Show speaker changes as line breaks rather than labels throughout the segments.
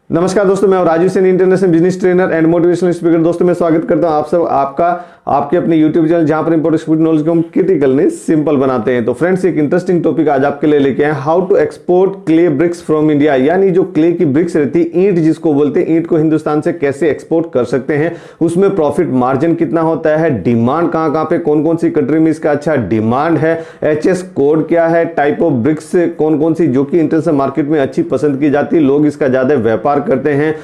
नमस्कार दोस्तों, मैं Raju Sen, international business trainer and motivational speaker. दोस्तों मैं स्वागत करता हूं आपका आपके अपने यूट्यूब चैनल जहां पर इंपोर्टेंट नॉलेज को हम क्रिटिकल नहीं सिंपल बनाते हैं। तो फ्रेंड्स, एक इंटरेस्टिंग टॉपिक आज आपके लिए लेके आए, how to export clay bricks from India. यानी जो क्ले की ब्रिक्स रहती है, ईंट जिसको बोलते हैं, ईंट को हिंदुस्तान से कैसे एक्सपोर्ट कर सकते हैं, उसमें प्रॉफिट मार्जिन कितना होता है, डिमांड कहां पे, कौन कौन सी कंट्री में इसका अच्छा डिमांड है, एचएस कोड क्या है, टाइप ऑफ ब्रिक्स कौन कौन सी जो कि इंटरनेशनल मार्केट में अच्छी पसंद की जाती है, लोग इसका ज्यादा व्यापार करते हैं,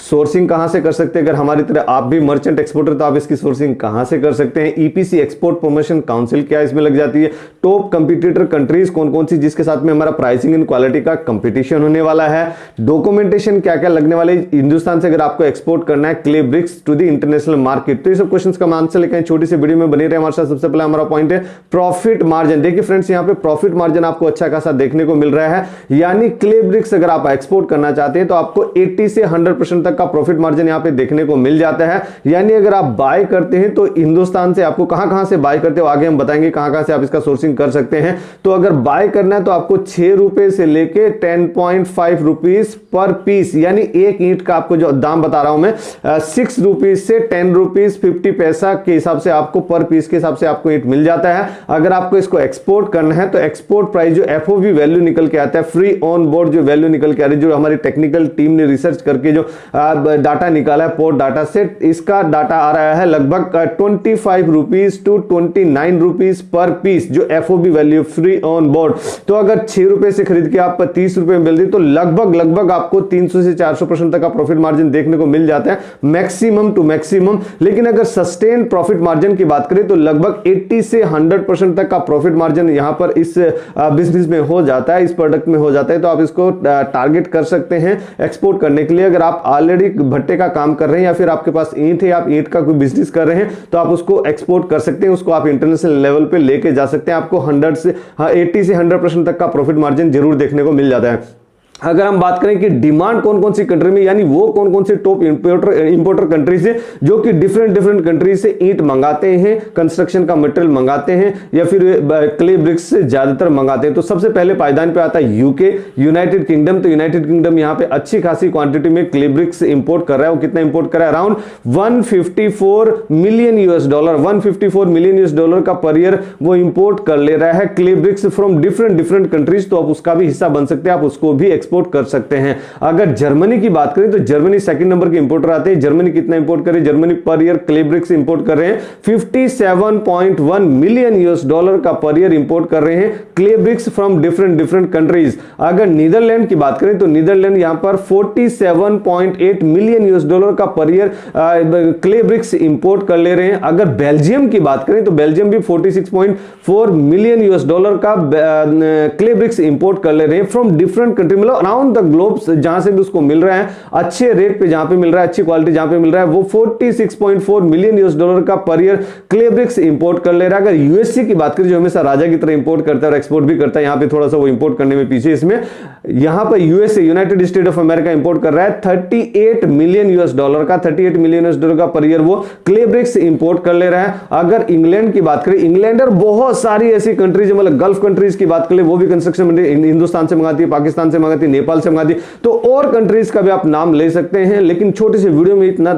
सोर्सिंग कहां से कर सकते हैं। अगर हमारी तरह आप भी मर्चेंट एक्सपोर्टर तो आप इसकी सोर्सिंग कहां से कर सकते हैं। ईपीसी एक्सपोर्ट प्रमोशन काउंसिल क्या इसमें लग जाती है, टॉप कंपटीटर कंट्रीज कौन कौन सी जिसके साथ में हमारा प्राइसिंग एंड क्वालिटी का कंपटीशन होने वाला है, डॉक्यूमेंटेशन क्या क्या लगने वाले हिंदुस्तान से अगर आपको एक्सपोर्ट करना है clay bricks to the international market. तो ये सब क्वेश्चंस का आंसर लेकर छोटी सी वीडियो में बने रहे हमारे साथ। सबसे पहले हमारा पॉइंट है प्रॉफिट मार्जिन। देखिए फ्रेंड्स, यहाँ पे प्रॉफिट मार्जिन आपको अच्छा खासा देखने को मिल रहा है। यानी क्ले ब्रिक्स अगर आप एक्सपोर्ट करना चाहते हैं तो आपको 80 से 100% तक का प्रॉफिट मार्जिन यहाँ पे देखने को मिल जाता है। यानी अगर आप बाय करते हैं तो हिंदुस्तान से आपको कहां से बाय करते हो, आगे हम बताएंगे कहां से आप इसका सोर्सिंग कर सकते हैं। तो अगर बाय करना है तो आपको 6 रुपए से लेके 10.5 रुपीज पर पीस, यानी एक ईंट का आपको जो दाम बता रहा हूं मैं 6 रुपीज से 10 रुपीज 50 पैसा के हिसाब से आपको पर पीस के हिसाब से आपको ईंट मिल जाता है। अगर आपको इसको एक्सपोर्ट करना है तो एक्सपोर्ट प्राइस जो एफओबी वैल्यू निकल के आता है, फ्री ऑन बोर्ड जो वैल्यू निकल के आ रही है, जो हमारी टेक्निकल टीम ने रिसर्च करके जो डाटा निकाला है पोर्ट डाटा सेट, इसका डाटा आ रहा है लगभग 25 rupees to 29 rupees per piece जो FOB value free on board. तो अगर 6 रुपए से खरीद के आप 30 रुपए में बेच दी तो लगभग आपको 300 से 400% तक का प्रॉफिट मार्जिन देखने को मिल जाता है, मैक्सिमम टू मैक्सिमम। लेकिन अगर सस्टेन प्रॉफिट मार्जिन की बात करें तो लगभग 80 से 100% तक का प्रॉफिट मार्जिन यहां पर इस बिजनेस में हो जाता है, इस प्रोडक्ट में हो जाता है। तो आप इसको टारगेट कर सकते हैं एक्सपोर्ट करने के लिए। अगर आप ऑलरेडी भट्टे का काम कर रहे हैं या फिर आपके पास ईंट है, आप ईंट का कोई बिजनेस कर रहे हैं तो आप उसको एक्सपोर्ट कर सकते हैं, उसको आप इंटरनेशनल लेवल पे लेके जा सकते हैं। आपको 80 से 100% तक का प्रॉफिट मार्जिन जरूर देखने को मिल जाता है। अगर हम बात करें कि डिमांड कौन कौन सी कंट्री में, यानी वो कौन कौन से टॉप इंपोर्टर कंट्रीज है जो कि डिफरेंट कंट्री से ईंट मंगाते हैं, कंस्ट्रक्शन का मटेरियल मंगाते हैं या फिर क्ले ब्रिक्स से ज्यादातर मंगाते हैं। तो सबसे पहले पायदान पे आता है यूके, यूनाइटेड किंगडम। तो यूनाइटेड किंगडम यहां पे अच्छी खासी क्वांटिटी में क्ले ब्रिक्स इंपोर्ट कर रहा है। वो कितना इंपोर्ट कर रहा है? Around 154 million US dollar, 154 million US dollar का पर ईयर वो इंपोर्ट कर ले रहा है clay bricks from different countries. तो आप उसका भी हिस्सा बन सकते हैं, आप उसको भी एक्सपोर्ट कर सकते हैं। अगर जर्मनी की बात करें तो जर्मनी सेकंड नंबर के इंपोर्टर आते हैं। जर्मनी कितना इंपोर्ट करे? Germany per year clay BRICS import कर रहे हैं 57.1 मिलियन यूएस डॉलर का पर ईयर इंपोर्ट कर रहे हैं clay bricks from different countries. अगर नीदरलैंड की बात करें तो नीदरलैंड यहां पर 47.8 मिलियन यूएस डॉलर का per year clay BRICS import कर ले रहे हैं। अगर बेल्जियम की बात करें तो बेल्जियम भी 46.4 मिलियन यूएस डॉलर का क्ले ब्रिक्स इंपोर्ट कर ले रहे हैं फ्रॉम डिफरेंट कंट्री, मतलब अराउंड द ग्लोब जहां से भी उसको मिल रहा है, अच्छे रेट पे जहां पे मिल रहा है, अच्छी क्वालिटी जहां पे मिल रहा है, वो 46.4 मिलियन यूएस डॉलर का per year clay BRICS import कर ले रहा है। अगर यूएसए की बात करें जो हमेशा राजा की तरह इंपोर्ट करता है और एक्सपोर्ट भी करता है, यहां पे थोड़ा सा वो इंपोर्ट करने में पीछे, इसमें यहां पर USA United state of America import कर रहा है 38 मिलियन यूएस डॉलर का, 38 मिलियन यूएस डॉलर का पर ईयर वो क्ले ब्रिक्स इंपोर्ट कर ले रहा है। अगर इंग्लैंड की बात करें, इंग्लैंड और बहुत सारी ऐसी कंट्रीज, मतलब गल्फ कंट्रीज की बात करें, वो भी कंस्ट्रक्शन हिंदुस्तान से मंगाती है, पाकिस्तान से मंगाती है, नेपाल से मंगाती है। तो और कंट्रीज का भी आप नाम ले सकते हैं, लेकिन छोटे से वीडियो में इतना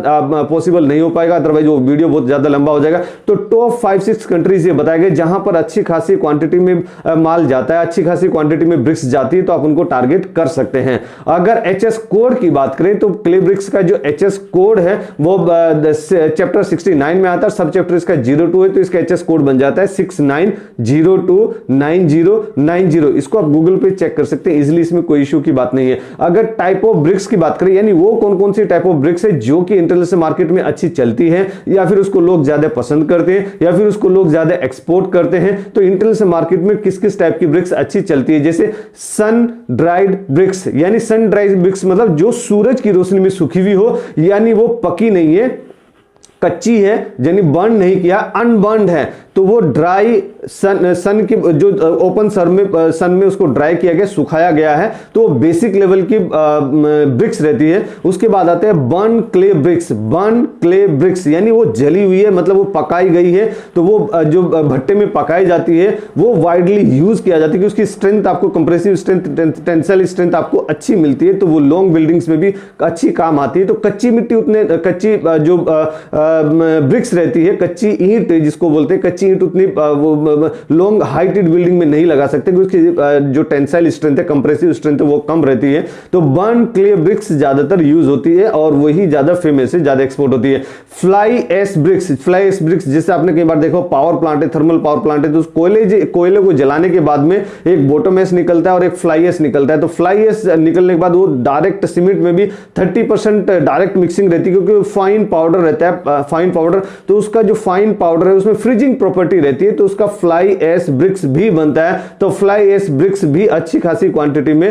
पॉसिबल नहीं हो पाएगा, अदरवाइज वो वीडियो बहुत ज्यादा लंबा हो जाएगा। तो टॉप 5-6 कंट्रीज ये बताए गए जहां पर अच्छी खासी क्वांटिटी में माल जाता है, अच्छी खासी क्वांटिटी में ब्रिक्स जाती है, तो आप उनको टारगेट कर सकते हैं। अगर एचएस कोड की बात करें तो क्ले ब्रिक्स का जो एचएस कोड है वो चैप्टर 69 में आता है, सब चैप्टर इसका 02 है, तो इसका एचएस कोड बन जाता है 69029090। इसको आप गूगल पे चेक कर सकते हैं इजिली, इसमें कोई इशू की बात नहीं है। अगर टाइप ऑफ ब्रिक्स की बात करें, यानी वो कौन कौन सी टाइप ऑफ ब्रिक्स है जो कि इंटरनेशनल मार्केट में अच्छी चलती है या फिर उसको लोग ज्यादा पसंद करते हैं या फिर उसको लोग ज्यादा एक्सपोर्ट करते हैं, तो इंटरनेशनल मार्केट में किस किस टाइप की ब्रिक्स अच्छी चलती है। जैसे सन ड्राइड ब्रिक्स, यानी सन ड्राइड ब्रिक्स मतलब जो सूरज की रोशनी में सूखी हुई हो, यानी वो पकी नहीं है, कच्ची है, यानी बर्न नहीं किया, अनबर्न्ड है, तो वो ड्राई सन की जो ओपन सन में उसको ड्राई किया गया, सुखाया गया है, तो बेसिक लेवल की ब्रिक्स रहती है। उसके बाद आते हैं burn clay bricks. Burn clay bricks यानी वो जली हुई है, मतलब वो पकाई गई है, तो वो जो भट्टे में पकाई जाती है वो वाइडली यूज किया जाती है कि उसकी स्ट्रेंथ आपको, कंप्रेसिव स्ट्रेंथ, टेंसाइल स्ट्रेंथ आपको अच्छी मिलती है, तो वो लॉन्ग बिल्डिंग्स में भी अच्छी काम आती है। तो कच्ची मिट्टी उतने, कच्ची जो ब्रिक्स रहती है, कच्ची ईंट जिसको बोलते हैं, कच्ची ईंट उतनी लॉन्ग हाइटेड बिल्डिंग में नहीं लगा सकते क्योंकि उसकी जो टेंसाइल स्ट्रेंथ है, कंप्रेसिव स्ट्रेंथ है, वो कम रहती है। तो बर्न क्ले ब्रिक्स ज्यादातर यूज होती है और वही ज्यादा फेमस है, ज्यादा एक्सपोर्ट होती है। Fly ash bricks. Fly ash bricks जैसे आपने कई बार देखो, पावर प्लांट है, थर्मल पावर प्लांट है, तो उस कोयले को जलाने के बाद में एक बॉटम एश निकलता है और एक फ्लाई एश निकलता है। तो फ्लाई एश निकलने के बाद वो डायरेक्ट सीमेंट में भी 30% डायरेक्ट मिक्सिंग रहती है क्योंकि फाइन पाउडर रहता है, फाइन पाउडर, तो उसका जो फाइन पाउडर है उसमें फ्रीजिंग प्रॉपर्टी रहती है, तो उसका फ्लाई एश ब्रिक्स भी बनता है। तो फ्लाई एश ब्रिक्स भी अच्छी खासी क्वांटिटी में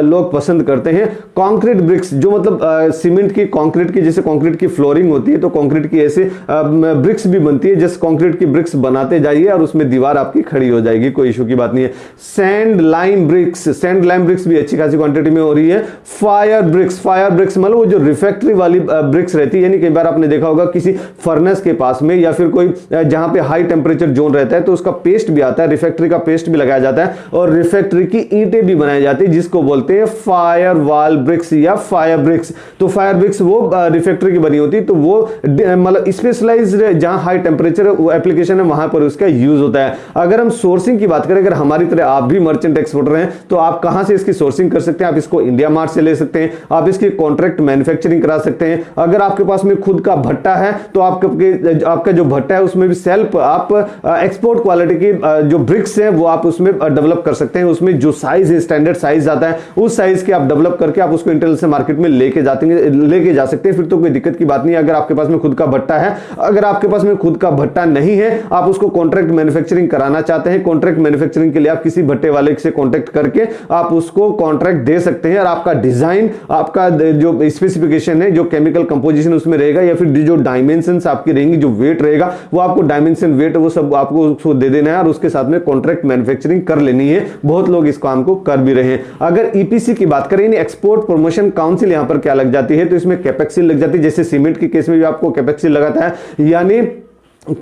लोग पसंद करते हैं। कंक्रीट ब्रिक्स, जो मतलब सीमेंट की, कंक्रीट की, जैसे कंक्रीट की फ्लोरिंग होती है तो कंक्रीट की ऐसे ब्रिक्स भी बनती है। जस्ट कंक्रीट की ब्रिक्स बनाते जाइए और उसमें दीवार आपकी खड़ी हो जाएगी, कोई इशू की बात नहीं है। Sand lime bricks. Sand lime bricks भी अच्छी खासी क्वांटिटी में हो रही है। Fire bricks. फायर ब्रिक्स मतलब वो जो रिफैक्ट्री वाली ब्रिक्स रहती है, यानी कई बार आपने देखा होगा किसी फर्नेस के पास में या फिर कोई जहां पे हाई टेम्परेचर जोन रहता है तो उसका पेस्ट भी आता है, रिफैक्ट्री का पेस्ट भी लगाया जाता है और रिफैक्ट्री की ईंटें भी बनाई जाती है जिसको बोलते हैं फायर वॉल ब्रिक्स या फायर ब्रिक्स। तो फायर ब्रिक्स वो रिफैक्ट्री की बनी होती है, तो वो मतलब स्पेशलाइज्ड जहां हाई टेम्परेचर एप्लीकेशन है वहां पर उसका यूज होता है। अगर हम सोर्सिंग की बात करें, अगर हमारी तरह आप भी मर्चेंट एक्सपोर्टर हैं तो आप कहां से इसकी सोर्सिंग कर सकते हैं? आप इसको इंडिया मार्ट से ले सकते हैं, आप इसकी कॉन्ट्रैक्ट मैन्युफैक्चरिंग करा सकते हैं। अगर आपके पास में खुद का भट्टा है तो आपका जो भट्टा है उसमें भी सेल्फ आप एक्सपोर्ट क्वालिटी की जो ब्रिक्स हैं वो आप उसमें डेवलप कर सकते हैं। उसमें जो साइज है, स्टैंडर्ड साइज आता है, उस साइज के आप डेवलप करके आप उसको इंटरनल से मार्केट में लेके जा सकते हैं, फिर तो कोई दिक्कत की बात नहीं है। अगर आपके पास में खुद का भट्टा है, अगर आपके पास में खुद का भट्टा नहीं है, आप उसको कॉन्ट्रैक्ट मैन्युफैक्चरिंग कराना चाहते हैं, कॉन्ट्रैक्ट मैन्युफैक्चरिंग के लिए आप किसी भट्टे वाले से कॉन्टैक्ट करके आप उसको कॉन्ट्रैक्ट दे सकते हैं और आपका डिजाइन, आपका जो स्पेसिफिकेशन है, जो केमिकल कंपोजिशन उसमें रहेगा या फिर जो डायमेंशंस आपकी रहेंगी, जो वेट रहेगा वो आपको डायमेंशन, वेट वो सब आपको उसको दे देना है और उसके साथ में कॉन्ट्रैक्ट मैन्युफैक्चरिंग कर लेनी है। बहुत लोग इस काम को कर भी रहे हैं। अगर ईपीसी की बात करें, एक्सपोर्ट प्रमोशन काउंसिल यहां पर क्या लग जाती है, तो इसमें कैपेक्सिल लग जाती है। जैसे सीमेंट के केस में भी आपको कैपेक्सिल लगाता है, यानी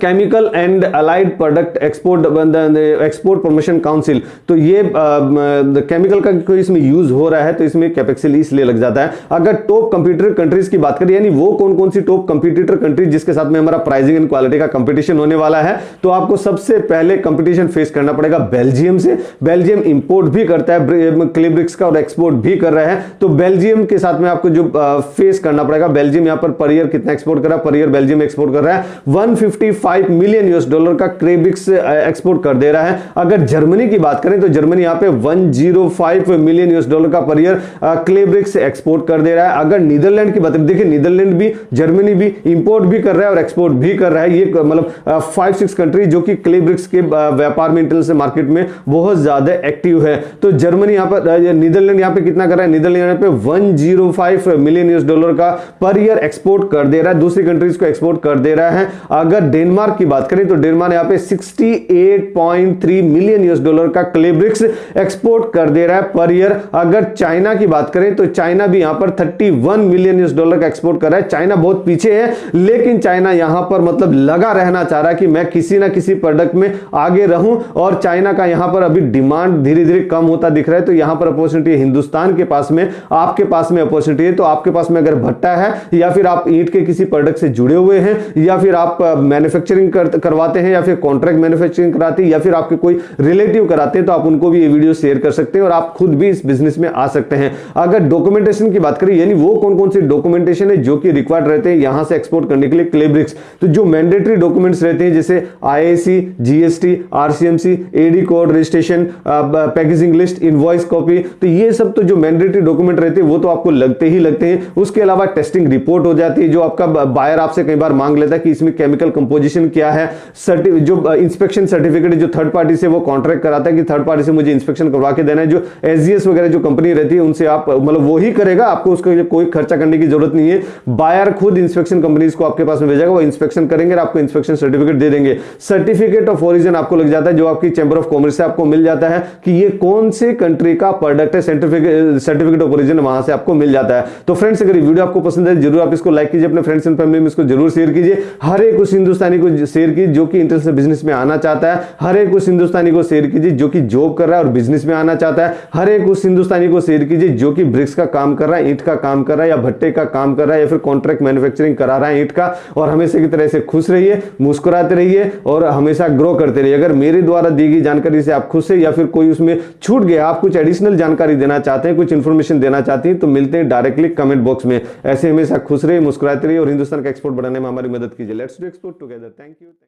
chemical and allied product export promotion council. तो ये केमिकल का कोई इसमें यूज हो रहा है तो इसमें कैपेक्सिल इसलिए लग जाता है। अगर टॉप कंपीटिटर कंट्रीज की बात करें, यानी वो कौन कौन सी टॉप कंपीटिटर कंट्रीज जिसके साथ में हमारा प्राइसिंग एंड क्वालिटी का कंपटीशन होने वाला है, तो आपको सबसे पहले कंपटीशन फेस करना पड़ेगा बेल्जियम से। बेल्जियम इंपोर्ट भी करता है क्ले ब्रिक्स का और एक्सपोर्ट भी कर रहा है, तो बेल्जियम के साथ में आपको जो फेस करना पड़ेगा। बेल्जियम यहां पर पर ईयर कितना एक्सपोर्ट कर रहा है? पर ईयर बेल्जियम एक्सपोर्ट कर रहा है 155 मिलियन $1 का क्ले ब्रिक्स एक्सपोर्ट कर दे रहा है। अगर जर्मनी की बात करें तो जर्मनी यहां पे 105 मिलियन $1 का per year clay BRICS export कर दे रहा है। अगर नीदरलैंड की बात करें, देखिए नीदरलैंड भी, जर्मनी भी इंपोर्ट भी कर रहा है और एक्सपोर्ट भी कर रहा है। ये मतलब 5-6 कंट्री जो कि क्ले ब्रिक्स के व्यापार में इंटरनेशनल मार्केट में बहुत ज्यादा एक्टिव है। तो जर्मनी यहां पर, नीदरलैंड यहां पे कितना कर रहा है? नीदरलैंड यहां पे 105 मिलियन $1 का पर ईयर एक्सपोर्ट कर दे रहा है, दूसरी कंट्रीज को एक्सपोर्ट कर दे रहा है। अगर डेनमार्क की बात करें तो डेनमार्क यहां पे 68.3 मिलियन $1 का क्ले ब्रिक्स एक्सपोर्ट कर दे रहा है पर ईयर। अगर चाइना की बात करें तो चाइना भी यहां पर 31 मिलियन $1 का एक्सपोर्ट कर रहा है। चाइना बहुत पीछे है, लेकिन चाइना यहां पर मतलब लगा रहना चाह रहा है कि मैं किसी ना किसी प्रोडक्ट में आगे रहूं, और चाइना का यहां पर अभी डिमांड धीरे धीरे कम होता दिख रहा है। तो यहां पर अपॉर्चुनिटी है हिंदुस्तान के पास में, आपके पास में अपॉर्चुनिटी है। तो आपके पास में अगर भट्टा है या फिर आप ईंट के किसी प्रोडक्ट से जुड़े हुए हैं या फिर आप मैन्युफैक्चरिंग करवाते हैं या फिर कॉन्ट्रैक्ट मैन्युफैक्चरिंग कराते हैं या फिर आपके कोई रिलेटिव कराते हैं, तो आप उनको भी ये वीडियो शेयर कर सकते हैं और आप खुद भी इस बिजनेस में आ सकते हैं। अगर डॉक्यूमेंटेशन की बात करें, यानी वो कौन कौन से डॉक्यूमेंटेशन है जो कि रिक्वायर्ड रहते हैं यहां से एक्सपोर्ट करने के लिए क्ले ब्रिक्स, तो जो मैंडेटरी डॉक्यूमेंट्स रहते हैं जैसे IIC, GST, RCMC, AD code, registration, packaging list, invoice copy, तो ये सब तो जो मैंडेटरी डॉक्यूमेंट रहते हैं वो तो आपको लगते ही लगते हैं। उसके अलावा टेस्टिंग रिपोर्ट हो जाती है, जो आपका बायर आपसे कई बार मांग लेता है कि इसमें केमिकल कंपोजिशन पोजीशन क्या है, जो इंस्पेक्शन सर्टिफिकेट जो थर्ड पार्टी से वो कॉन्ट्रैक्ट कराता है कि थर्ड पार्टी से मुझे इंस्पेक्शन करवा के देना है, जो एसजीएस वगैरह जो कंपनी रहती है उनसे आप मतलब वो ही करेगा, आपको उसके लिए कोई खर्चा करने की जरूरत नहीं है। बायर खुद इंस्पेक्शन कंपनीज को आपके पास में भेजेगा, वो इंस्पेक्शन करेंगे और आपको इंस्पेक्शन सर्टिफिकेट दे देंगे। सर्टिफिकेट ऑफ ओरिजिन आपको लग जाता है, जो आपकी चैंबर ऑफ कॉमर्स से आपको मिल जाता है कि ये कौन से कंट्री का प्रोडक्ट है, सर्टिफिकेट ऑफ ओरिजिन वहां से आपको मिल जाता है। तो फ्रेंड्स अगर ये वीडियो आपको पसंद है जरूर आप इसको लाइक कीजिए, अपने फ्रेंड्स एंड फैमिली में इसको जरूर शेयर कीजिए। हर एक उस हिंदुस्तानी को शेयर कीजिए जो कि इंटरनेशनल बिजनेस में आना चाहता है, हर एक उस हिंदुस्तानी को शेयर कीजिए जो कि जॉब कर रहा है और बिजनेस में आना चाहता है, हर एक उस हिंदुस्तानी को शेयर कीजिए जो कि ब्रिक्स का काम कर रहा है, ईंट का काम कर रहा है या भट्टे का काम कर रहा है या फिर कॉन्ट्रैक्ट मैन्युफैक्चरिंग करा रहा है ईंट का। और हमेशा की तरह से खुश रहिए, मुस्कुराते रहिए और हमेशा ग्रो करते रहिए। अगर मेरे द्वारा दी गई जानकारी से आप खुश है या फिर कोई उसमें छूट गया, आप कुछ एडिशनल जानकारी देना चाहते हैं, कुछ इंफॉर्मेशन देना चाहते हैं, तो मिलते हैं डायरेक्टली कमेंट बॉक्स में। ऐसे हमेशा खुश रहिए, मुस्कुराते रहिए और हिंदुस्तान का एक्सपोर्ट बढ़ाने में हमारी मदद कीजिए। Let's do export together. Thank you.